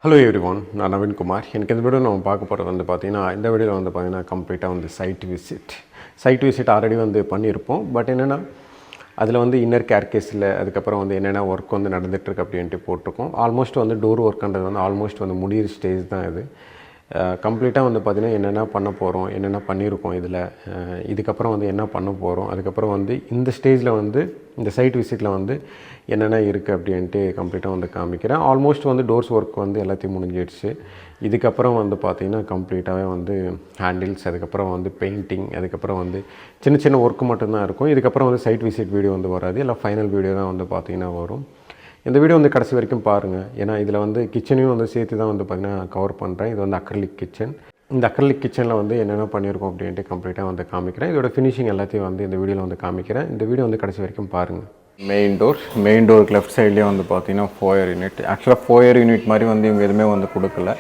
Hello everyone, நான் நவீன் குமார். எனக்கு இந்த வீடியோ நம்ம பார்க்க போகிறது வந்து பார்த்தீங்கன்னா இந்த வீடியோவில் வந்து பார்த்தீங்கன்னா கம்ப்ளீட்டாக வந்து சைட் விசிட் ஆல்ரெடி வந்து பண்ணியிருப்போம். பட் என்னென்னா அதில் வந்து இன்னர் கேர்கேஸில் அதுக்கப்புறம் வந்து என்னென்ன ஒர்க் வந்து நடந்துகிட்ருக்கு அப்படின்ட்டு போட்டிருக்கோம். ஆல்மோஸ்ட் வந்து டோர் ஒர்க்குன்றது வந்து ஆல்மோஸ்ட் வந்து முடிகிற ஸ்டேஜ் தான் இது. கம்ப்ளீட்டாக வந்து பார்த்திங்கன்னா என்னென்ன பண்ண போகிறோம், என்னென்ன பண்ணியிருக்கோம், இதில் இதுக்கப்புறம் வந்து என்ன பண்ண போகிறோம், அதுக்கப்புறம் வந்து இந்த ஸ்டேஜில் வந்து இந்த சைட் விசிட்டில் வந்து என்னென்ன இருக்குது அப்படின்ட்டு கம்ப்ளீட்டாக வந்து காமிக்கிறேன். ஆல்மோஸ்ட் வந்து டோர்ஸ் ஒர்க் வந்து எல்லாத்தையும் முடிஞ்சிடுச்சு. இதுக்கப்புறம் வந்து பார்த்திங்கன்னா கம்ப்ளீட்டாகவே வந்து ஹேண்டில்ஸ், அதுக்கப்புறம் வந்து பெயிண்டிங், அதுக்கப்புறம் வந்து சின்ன சின்ன ஒர்க்கு மட்டும்தான் இருக்கும். இதுக்கப்புறம் வந்து சைட் விசிட் வீடியோ வந்து வராது, இல்லை ஃபைனல் வீடியோ தான் வந்து பார்த்திங்கன்னா வரும். இந்த வீடியோ வந்து கடைசி வரைக்கும் பாருங்கள். ஏன்னா இதில் வந்து கிச்சனையும் வந்து சேர்த்து தான் வந்து பார்த்திங்கன்னா கவர் பண்ணுறேன். இது வந்து அக்ரிலிக் கிச்சன். இந்த அக்ரிலிக் கிச்சனில் வந்து என்னென்ன பண்ணியிருக்கோம் அப்படின்ட்டு கம்ப்ளீட்டாக வந்து காமிக்கிறேன். இதோட ஃபினிஷிங் எல்லாத்தையும் வந்து இந்த வீடியோவில் வந்து காமிக்கிறேன். இந்த வீடியோ வந்து கடைசி வரைக்கும் பாருங்கள். மெயின் டோருக்கு லெஃப்ட் சைட்லேயே வந்து பார்த்திங்கன்னா ஃபோயர் யூனிட். ஆக்சுவலாக ஃபோயர் யூனிட் மாதிரி வந்து இவங்க எதுவுமே வந்து கொடுக்கல.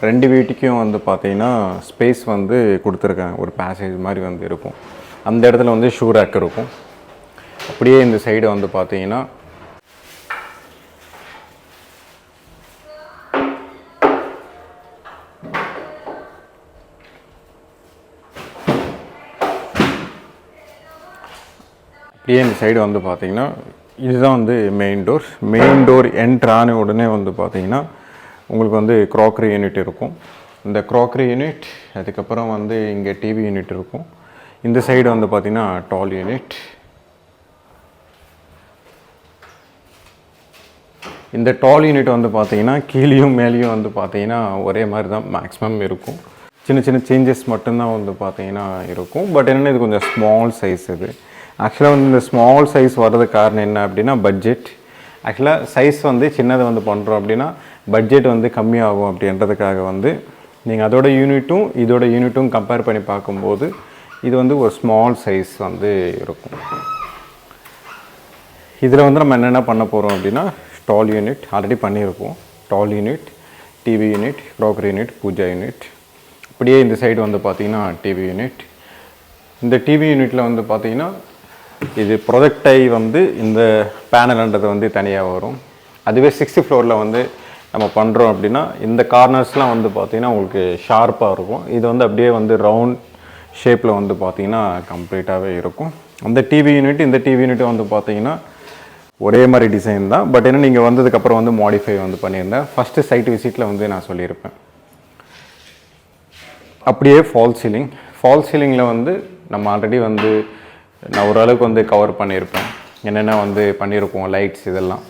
ரெண்டு வீட்டுக்கும் வந்து பார்த்திங்கன்னா ஸ்பேஸ் வந்து கொடுத்துருக்காங்க. ஒரு பேசேஜ் மாதிரி வந்து இருக்கும். அந்த இடத்துல வந்து ஷூ ரேக் இருக்கும். அப்படியே இந்த சைடு வந்து பார்த்திங்கன்னா அப்படியே இந்த சைடு வந்து பார்த்திங்கன்னா இதுதான் வந்து மெயின் டோர் என்ட்ரான உடனே வந்து பார்த்திங்கன்னா உங்களுக்கு வந்து க்ராக்கரி யூனிட் இருக்கும். இந்த க்ராக்கரி யூனிட், அதுக்கப்புறம் வந்து இங்கே டிவி யூனிட் இருக்கும். இந்த சைடு வந்து பார்த்திங்கன்னா டால் யூனிட். இந்த டால் யூனிட் வந்து பார்த்திங்கன்னா கீழேயும் மேலேயும் வந்து பார்த்திங்கன்னா ஒரே மாதிரி தான் மேக்ஸிமம் இருக்கும். சின்ன சின்ன சேஞ்சஸ் மட்டும்தான் வந்து பார்த்திங்கன்னா இருக்கும். பட் என்னென்னா இது கொஞ்சம் ஸ்மால் சைஸ். இது ஆக்சுவலாக வந்து இந்த ஸ்மால் சைஸ் வர்றதுக்கு காரணம் என்ன அப்படின்னா பட்ஜெட். ஆக்சுவலாக சைஸ் வந்து சின்னதை வந்து பண்ணுறோம் அப்படின்னா பட்ஜெட் வந்து கம்மியாகும் அப்படின்றதுக்காக வந்து நீங்கள் அதோட யூனிட்டும் இதோட யூனிட்டும் கம்பேர் பண்ணி பார்க்கும்போது இது வந்து ஒரு ஸ்மால் சைஸ் வந்து இருக்கும். இதில் வந்து நம்ம என்னென்ன பண்ண போகிறோம் அப்படின்னா டால் யூனிட் ஆல்ரெடி பண்ணியிருக்கோம். Tall unit, TV unit, crockery unit, puja unit. அப்படியே இந்த சைடு வந்து பார்த்திங்கன்னா டிவி யூனிட். இந்த டிவி யூனிட்டில் வந்து பார்த்திங்கன்னா இது ப்ரொஜெக்டை வந்து இந்த பேனல்ன்றது வந்து தனியாக வரும். அதுவே 6th ஃப்ளோரில் வந்து நம்ம பண்ணுறோம் அப்படின்னா இந்த கார்னர்ஸ்லாம் வந்து பார்த்திங்கன்னா உங்களுக்கு ஷார்ப்பாக இருக்கும். இது வந்து அப்படியே வந்து ரவுண்ட் ஷேப்பில் வந்து பார்த்திங்கன்னா கம்ப்ளீட்டாகவே இருக்கும். அந்த டிவி யூனிட் இந்த டிவி யூனிட் வந்து பார்த்திங்கன்னா ஒரே மாதிரி டிசைன் தான். பட் என்ன நீங்கள் வந்ததுக்கப்புறம் வந்து மாடிஃபை வந்து பண்ணியிருந்தேன். ஃபஸ்ட்டு சைட் விசிட்டில் வந்து நான் சொல்லியிருப்பேன். அப்படியே ஃபால் சீலிங்கில் வந்து நம்ம ஆல்ரெடி வந்து நான் ஓரளவுக்கு வந்து கவர் பண்ணியிருப்பேன். என்னென்ன வந்து பண்ணியிருக்கோம், லைட்ஸ் இதெல்லாம்.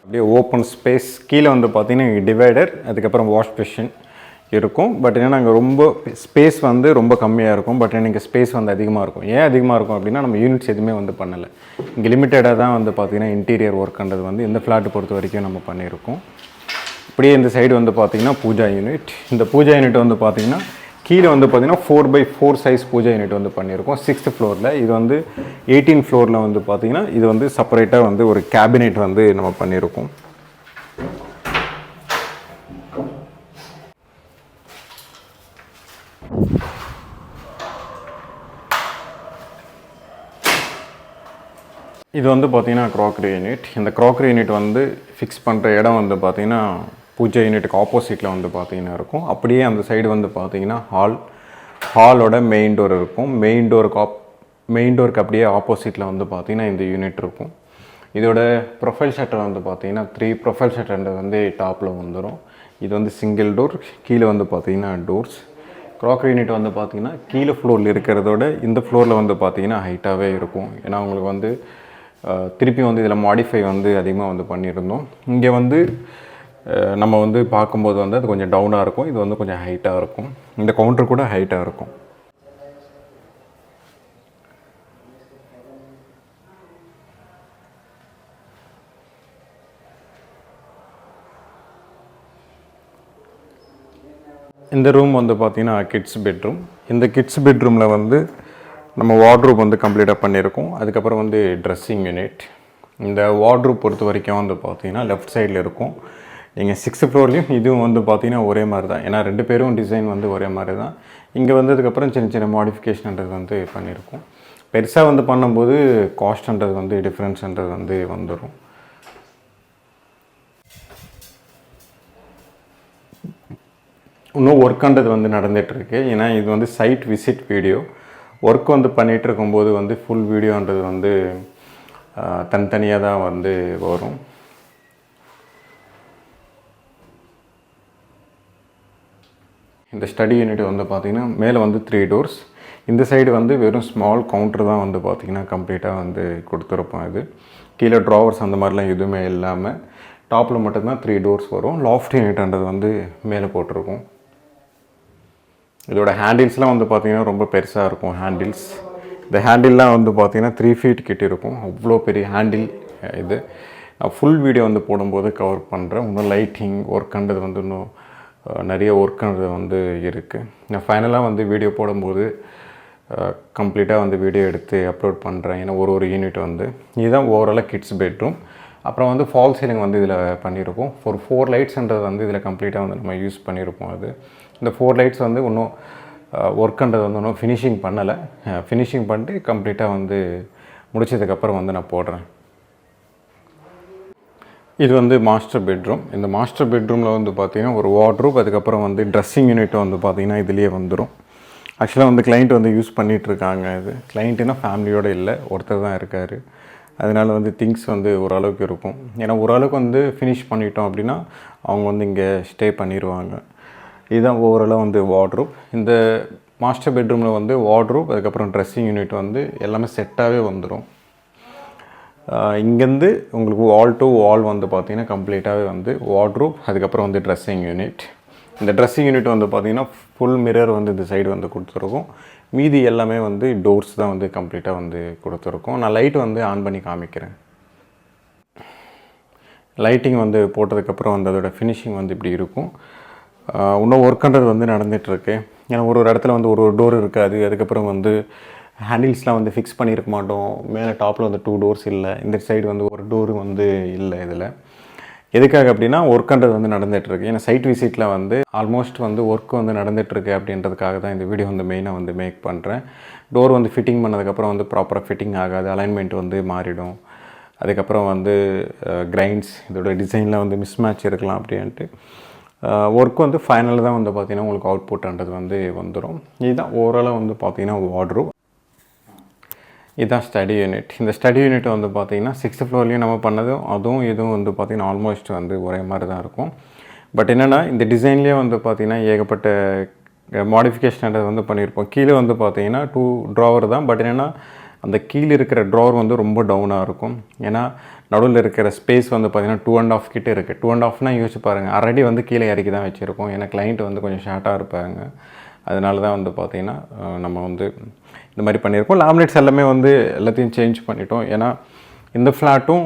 அப்படியே ஓப்பன் ஸ்பேஸ். கீழே வந்து பார்த்திங்கன்னா டிவைடர், அதுக்கப்புறம் வாஷ் பேஷன் இருக்கும். பட் என்னென்னா அங்கே ரொம்ப ஸ்பேஸ் வந்து ரொம்ப கம்மியாக இருக்கும். பட் எனக்கு ஸ்பேஸ் வந்து அதிகமாக இருக்கும். ஏன் அதிகமாக இருக்கும் அப்படின்னா நம்ம யூனிட்ஸ் எதுவுமே வந்து பண்ணலை. இங்கே லிமிட்டடாக தான் வந்து பார்த்திங்கன்னா இன்டீரியர் ஒர்க்குன்றது வந்து இந்த ஃப்ளாட்டை பொறுத்த வரைக்கும் நம்ம பண்ணியிருக்கோம். அப்படியே இந்த சைடு வந்து பார்த்திங்கன்னா பூஜா யூனிட். இந்த பூஜா யூனிட் வந்து பார்த்திங்கன்னா கீழே வந்து பார்த்திங்கன்னா 4x4 சைஸ் பூஜா யூனிட் வந்து பண்ணியிருக்கோம் 6th ஃப்ளோரில். இது வந்து 18th ஃப்ளோரில் வந்து பார்த்திங்கன்னா இது வந்து செப்பரேட்டாக வந்து ஒரு கேபினெட் வந்து நம்ம பண்ணியிருக்கோம். இது வந்து பார்த்திங்கன்னா க்ராக்கரி யூனிட். இந்த க்ராக்கரி யூனிட் வந்து ஃபிக்ஸ் பண்ணுற இடம் வந்து பார்த்திங்கன்னா பூஜா யூனிட்டுக்கு ஆப்போசிட்டில் வந்து பார்த்திங்கன்னா இருக்கும். அப்படியே அந்த சைடு வந்து பார்த்திங்கன்னா ஹாலோட மெயின் டோர் இருக்கும். மெயின் டோருக்கு அப்படியே ஆப்போசிட்டில் வந்து பார்த்திங்கன்னா இந்த யூனிட் இருக்கும். இதோட ப்ரொஃபைல் ஷட்டர் வந்து பார்த்திங்கன்னா 3 ப்ரொஃபைல் ஷட்டர் வந்து டாப்பில் வந்துடும். இது வந்து சிங்கிள் டோர். கீழே வந்து பார்த்திங்கன்னா டோர்ஸ். க்ராக்கரி யூனிட் வந்து பார்த்திங்கன்னா கீழே ஃப்ளோரில் இருக்கிறதோட இந்த ஃப்ளோரில் வந்து பார்த்திங்கன்னா ஹைட்டாகவே இருக்கும். ஏன்னா உங்களுக்கு வந்து திருப்பி வந்து இதில் மாடிஃபை வந்து அதிகமாக வந்து பண்ணியிருந்தோம். இங்கே வந்து நம்ம வந்து பார்க்கும்போது வந்து அது கொஞ்சம் டவுனாக இருக்கும். இது வந்து கொஞ்சம் ஹைட்டாக இருக்கும். இந்த கவுண்டர் கூட ஹைட்டாக இருக்கும். இந்த ரூம் வந்து பார்த்திங்கன்னா கிட்ஸ் பெட்ரூம். இந்த கிட்ஸ் பெட்ரூமில் வந்து நம்ம வார்ட்ரூப் வந்து கம்ப்ளீட்டாக பண்ணியிருக்கோம். அதுக்கப்புறம் வந்து ட்ரெஸ்ஸிங் யூனிட். இந்த வார்ட்ரூப் பொறுத்த வரைக்கும் வந்து பார்த்திங்கன்னா லெஃப்ட் சைடில் இருக்கும். நீங்கள் 6th ஃப்ளோர்லேயும் இதுவும் வந்து பார்த்திங்கன்னா ஒரே மாதிரி தான். ஏன்னா ரெண்டு பேரும் டிசைன் வந்து ஒரே மாதிரி தான். இங்கே வந்ததுக்கப்புறம் சின்ன சின்ன மாடிஃபிகேஷன்ன்றது வந்து பண்ணியிருக்கோம். பெருசாக வந்து பண்ணும்போது காஸ்ட்ன்றது வந்து டிஃப்ரென்ஸ்ன்றது வந்து வந்துடும். இன்னும் ஒர்க்குன்றது வந்து நடந்துகிட்ருக்கு. ஏன்னா இது வந்து சைட் விசிட் வீடியோ. ஒர்க் வந்து பண்ணிகிட்டு இருக்கும்போது வந்து ஃபுல் வீடியோன்றது வந்து தனித்தனியாக தான் வந்து வரும். இந்த ஸ்டடி யூனிட் வந்து பார்த்திங்கன்னா மேலே வந்து 3 டோர்ஸ். இந்த சைடு வந்து வெறும் ஸ்மால் கவுண்டர் தான் வந்து பார்த்திங்கன்னா கம்ப்ளீட்டாக வந்து கொடுத்துருப்போம். இது கீழே ட்ராவர்ஸ் அந்த மாதிரிலாம் எதுவுமே இல்லாமல் டாப்பில் மட்டும்தான் 3 டோர்ஸ் வரும். லாஃப்ட் யூனிட்ன்றது வந்து மேலே போட்டிருக்கும். இதோட ஹேண்டில்ஸ்லாம் வந்து பார்த்திங்கன்னா ரொம்ப பெருசாக இருக்கும். ஹேண்டில்ஸ் இந்த ஹேண்டில்லாம் வந்து பார்த்திங்கன்னா 3 ஃபீட் கிட்ட இருக்கும். அவ்வளோ பெரிய ஹேண்டில் இது. ஃபுல் வீடியோ வந்து போடும்போது கவர் பண்ணுறேன். இன்னும் லைட்டிங் ஒர்க்குன்றது வந்து இன்னும் நிறைய ஒர்க்குன்றது வந்து இருக்குது. நான் ஃபைனலாக வந்து வீடியோ போடும்போது கம்ப்ளீட்டாக வந்து வீடியோ எடுத்து அப்லோட் பண்ணுறேன். ஏன்னா ஒரு யூனிட் வந்து இதுதான் ஓவராலாக கிட்ஸ் பெட்ரூம். அப்புறம் வந்து ஃபால் சீலிங் வந்து இதில் பண்ணியிருப்போம். 4 லைட்ஸ்ன்றது வந்து இதில் கம்ப்ளீட்டாக வந்து நம்ம யூஸ் பண்ணியிருப்போம். அது இந்த 4 லைட்ஸ் வந்து இன்னும் ஒர்க்குன்றது வந்து இன்னும் ஃபினிஷிங் பண்ணலை. ஃபினிஷிங் பண்ணிட்டு கம்ப்ளீட்டாக வந்து முடிச்சதுக்கப்புறம் வந்து நான் போடுறேன். இது வந்து மாஸ்டர் பெட்ரூம். இந்த மாஸ்டர் பெட்ரூமில் வந்து பார்த்திங்கன்னா ஒரு வார்ட்ரூப், அதுக்கப்புறம் வந்து ட்ரெஸ்ஸிங் யூனிட் வந்து பார்த்திங்கன்னா இதுலேயே வந்துடும். ஆக்சுவலாக வந்து கிளைண்ட் வந்து யூஸ் பண்ணிகிட்ருக்காங்க. இது கிளைண்ட்டுன்னா ஃபேமிலியோடு இல்லை, ஒருத்தர் தான் இருக்கார். அதனால் வந்து திங்ஸ் வந்து ஓரளவுக்கு இருக்கும். ஏன்னா ஓரளவுக்கு வந்து ஃபினிஷ் பண்ணிட்டோம் அப்படின்னா அவங்க வந்து இங்கே ஸ்டே பண்ணிடுவாங்க. இதுதான் ஓவராலாக வந்து வார்ட்ரூப். இந்த மாஸ்டர் பெட்ரூமில் வந்து வார்ட்ரூப், அதுக்கப்புறம் ட்ரெஸ்ஸிங் யூனிட் வந்து எல்லாமே செட்டாகவே வந்துடும். இங்கேருந்து உங்களுக்கு வால் டு வால் வந்து பார்த்திங்கன்னா கம்ப்ளீட்டாகவே வந்து வார்ட்ரூப், அதுக்கப்புறம் வந்து ட்ரெஸ்ஸிங் யூனிட். இந்த ட்ரெஸ்ஸிங் யூனிட் வந்து பார்த்திங்கன்னா ஃபுல் மிரர் வந்து இந்த சைடு வந்து கொடுத்துருக்கும். மீதி எல்லாமே வந்து டோர்ஸ் தான் வந்து கம்ப்ளீட்டாக வந்து கொடுத்துருக்கோம். நான் லைட் வந்து ஆன் பண்ணி காமிக்கிறேன். லைட்டிங் வந்து போட்டதுக்கப்புறம் வந்து அதோடய ஃபினிஷிங் வந்து இப்படி இருக்கும். இன்னும் ஒர்க்குன்றது வந்து நடந்துகிட்ருக்கு. ஏன்னா ஒரு இடத்துல வந்து ஒரு டோர் இருக்காது. அதுக்கப்புறம் வந்து ஹேண்டில்ஸ்லாம் வந்து ஃபிக்ஸ் பண்ணியிருக்க மாட்டோம். மேலே டாப்பில் வந்து 2 டோர்ஸ் இல்லை. இந்த சைடு வந்து ஒரு டோரு வந்து இல்லை. இதில் எதுக்காக அப்படின்னா ஒர்க்குன்றது வந்து நடந்துகிட்ருக்கு. ஏன்னா சைட் விசிட்டில் வந்து ஆல்மோஸ்ட் வந்து ஒர்க் வந்து நடந்துகிட்ருக்கு அப்படின்றதுக்காக தான் இந்த வீடியோ வந்து மெயினாக வந்து மேக் பண்ணுறேன். டோர் வந்து ஃபிட்டிங் பண்ணதுக்கப்புறம் வந்து ப்ராப்பராக ஃபிட்டிங் ஆகாது, அலைன்மெண்ட் வந்து மாறிடும். அதுக்கப்புறம் வந்து கிரைண்ட்ஸ் இதோட டிசைனில் வந்து மிஸ்மேட்ச் இருக்கலாம் அப்படின்ட்டு ஒர்க் வந்து ஃபைனலில் தான் வந்து பார்த்திங்கன்னா உங்களுக்கு அவுட்புட்ன்றது வந்து வந்துடும். இதுதான் ஓவராலாக வந்து பார்த்திங்கன்னா வார்ட்ரூப். இதுதான் ஸ்டடி யூனிட். இந்த ஸ்டடி யூனிட் வந்து பார்த்திங்கன்னா 6th ஃப்ளோர்லேயும் நம்ம பண்ணதும் அதுவும் இதுவும் வந்து பார்த்திங்கன்னா ஆல்மோஸ்ட் வந்து ஒரே மாதிரி தான் இருக்கும். பட் என்னென்னா இந்த டிசைன்லேயே வந்து பார்த்திங்கன்னா ஏகப்பட்ட மாடிஃபிகேஷன்ன்றது வந்து பண்ணியிருப்போம். கீழே வந்து பார்த்திங்கன்னா 2 ட்ராவர் தான். பட் என்னென்னா அந்த கீழே இருக்கிற ட்ராவர் வந்து ரொம்ப டவுனாக இருக்கும். ஏன்னா நடுவில் இருக்கிற ஸ்பேஸ் வந்து பார்த்திங்கன்னா 2.5 கிட்டே இருக்குது. 2.5னால் யோசிச்சு பாருங்கள், ஆல்ரெடி வந்து கீழே இறக்கி தான் வச்சுருக்கோம். ஏன்னா கிளைண்ட் வந்து கொஞ்சம் ஷார்ட்டாக இருப்பாங்க. அதனால தான் வந்து பார்த்திங்கன்னா நம்ம வந்து இந்த மாதிரி பண்ணியிருக்கோம். லேமினேட்ஸ் எல்லாமே வந்து எல்லாத்தையும் சேஞ்ச் பண்ணிட்டோம். ஏன்னா இந்த ஃப்ளாட்டும்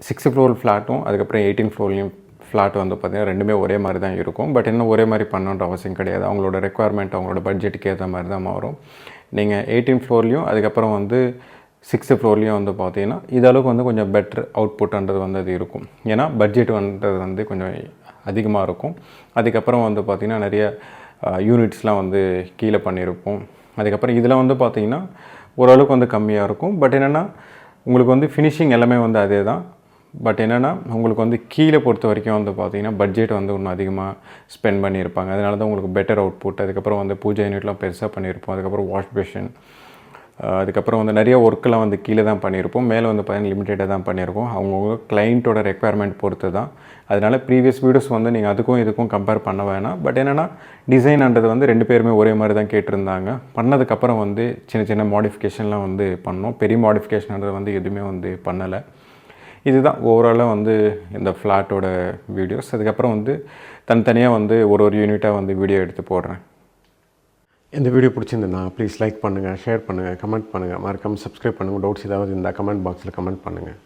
6th ஃப்ளோர் ஃப்ளாட்டும் அதுக்கப்புறம் 18th ஃப்ளோர்லேயும் ஃப்ளாட் வந்து பார்த்திங்கன்னா ரெண்டுமே ஒரே மாதிரி தான் இருக்கும். பட் இன்னும் ஒரே மாதிரி பண்ணணுன்ற அவசியம் கிடையாது. அவங்களோட ரெக்குவயர்மெண்ட் அவங்களோட பட்ஜெட்டுக்கு ஏற்ற மாதிரி தான் மாறும். நீங்கள் 18th ஃப்ளோர்லேயும் அதுக்கப்புறம் வந்து 6th ஃப்ளோர்லேயும் வந்து பார்த்திங்கன்னா இதளவுக்கு வந்து கொஞ்சம் பெட்டர் அவுட்புட்ன்றது வந்து அது இருக்கும். ஏன்னா பட்ஜெட் வந்துறது வந்து கொஞ்சம் அதிகமாக இருக்கும். அதுக்கப்புறம் வந்து பார்த்திங்கன்னா நிறைய யூனிட்ஸ்லாம் வந்து கீழே பண்ணியிருப்போம். அதுக்கப்புறம் இதில் வந்து பார்த்திங்கன்னா ஓரளவுக்கு வந்து கம்மியாக இருக்கும். பட் என்னென்னா உங்களுக்கு வந்து ஃபினிஷிங் எல்லாமே வந்து அதே தான். பட் என்னென்னா உங்களுக்கு வந்து கீழே பொறுத்த வரைக்கும் வந்து பார்த்திங்கன்னா பட்ஜெட் வந்து இன்னும் அதிகமாக ஸ்பெண்ட் பண்ணியிருப்பாங்க. அதனால தான் உங்களுக்கு பெட்டர் அவுட்புட். அதுக்கப்புறம் வந்து பூஜை யூனிட்லாம் பெருசாக பண்ணியிருப்போம். அதுக்கப்புறம் வாஷ் பேஷன், அதுக்கப்புறம் வந்து நிறைய ஒர்க்கெலாம் வந்து கீழே தான் பண்ணியிருப்போம். மேலே வந்து பார்த்திங்கன்னா லிமிட்டடாக தான் பண்ணியிருக்கோம். அவங்கவுங்க கிளைண்ட்டோட ரெக்குவயர்மெண்ட் பொறுத்து தான். அதனால் ப்ரீவியஸ் வீடியோஸ் வந்து நீங்கள் அதுக்கும் இதுக்கும் கம்பேர் பண்ண வேணாம். பட் என்னென்னா டிசைன்ன்றது வந்து 2 பேருமே ஒரே மாதிரி தான் கேட்டிருந்தாங்க. பண்ணதுக்கப்புறம் வந்து சின்ன சின்ன மாடிஃபிகேஷன்லாம் வந்து பண்ணோம். பெரிய மாடிஃபிகேஷன்ன்றது வந்து எதுவுமே வந்து பண்ணலை. இதுதான் ஓவராலாக வந்து இந்த ஃப்ளாட்டோட வீடியோஸ். அதுக்கப்புறம் வந்து தனித்தனியாக வந்து ஒரு யூனிட்டாக வந்து வீடியோ எடுத்து போடுறேன். இந்த வீடியோ பிடிச்சிருந்தா ப்ளீஸ் லைக் பண்ணுங்கள், ஷேர் பண்ணுங்கள், கமெண்ட் பண்ணுங்கள், மறக்காமல் சப்ஸ்கிரைப் பண்ணுங்கள். டவுட்ஸ் ஏதாவது இருந்தால் கமெண்ட் பாக்ஸில் கமெண்ட் பண்ணுங்கள்.